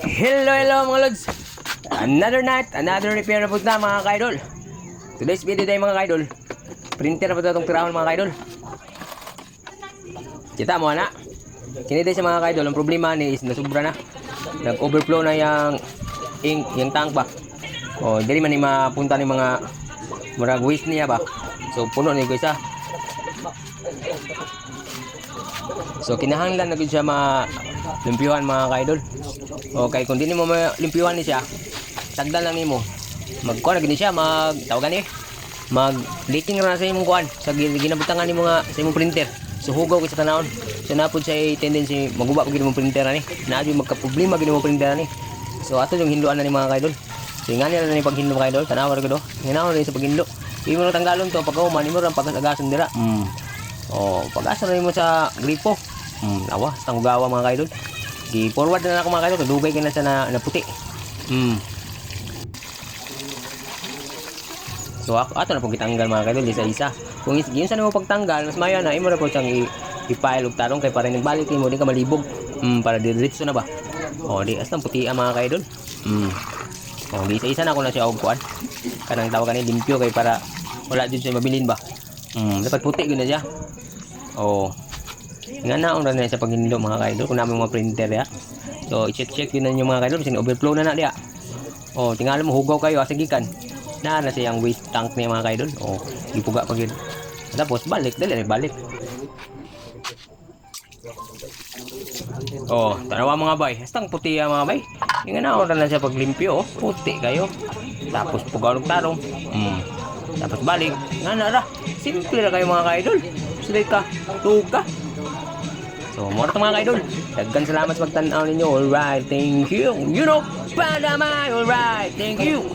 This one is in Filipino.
Hello mga lods. Another night, another repair na po na mga kaidol. Today's video tayo mga kaidol. Printer na po itong tirahon mga kaidol. Kita mo na. Kiniday sa mga kaidol, ang problema ni is nasubra na. Nag-overflow na yung ink, yung tank ba. O, dili man ni mapunta ni mga murag waste niya ba. So, puno ni ko isa. So, kinahanglan na gud siya limpyuhan mga kaidol. Okay, kung di mo limpyuhan ni siya, tagdan lang nimo. Magkuha na gini siya, tawagan mag-leaking na sa imong kuan sa ginabutangan nimo nga sa imong printer. So hugaw ko sa tanawon. So napod siya tendency maguba pag imong printer ani. Naadyo magka-problema gid imong printer ani. So ato yung hinluan na ni mga kaidol. So ingani na ni paghinlo mga kaidol, tanaw ra gud. Nginaw na sa paghinlo. Imo na tanggalon to pag man imo ra pag-agason dira. Oh, pag-asa na nimo sa gripo. Awa, tang gawa mga kaidol. I-forward na ako mga kaidol, dugay ka na sa na puti. So ato na pong kitanggal mga kaidol isa-isa. Kung yun sa mo pagtanggal, mas maya na imo ra po siyang i-file og tarong kay para nagbalik mo di ka malibog. Para diretso na ba. Oh, di asang puti ang mga kaidol. Oh, di isa-isa na ako na siya og kuan. Kanang tawagan ni limpyo kay para wala jud siya mabilin ba. Dapat puti gyud na siya. Oh. Nga naon na sa paghinlo mga kaidol kung namin mga printer ya. So i-check yun na yung mga kaidol kasi overflow na diya. Oh, tingala mo hugaw kayo asagikan. Na siyang waste tank niya mga kaidol. Oh, ipuga pag yun. Tapos balik, dali balik. Oh, tanawa mga bay. Hastang puti ya mga bay. Nga naon na siya paglimpyo, oh. Puti kayo. Tapos pugaw og tarong. Tapos balik. Nga na ra. Simple ra kayo mga kaidol. Sulit ka, tuga. So, mo ra mga kaidol. Daghan salamat sa pagtan-aw ninyo. Alright, thank you. You know, Panama. Alright, thank you.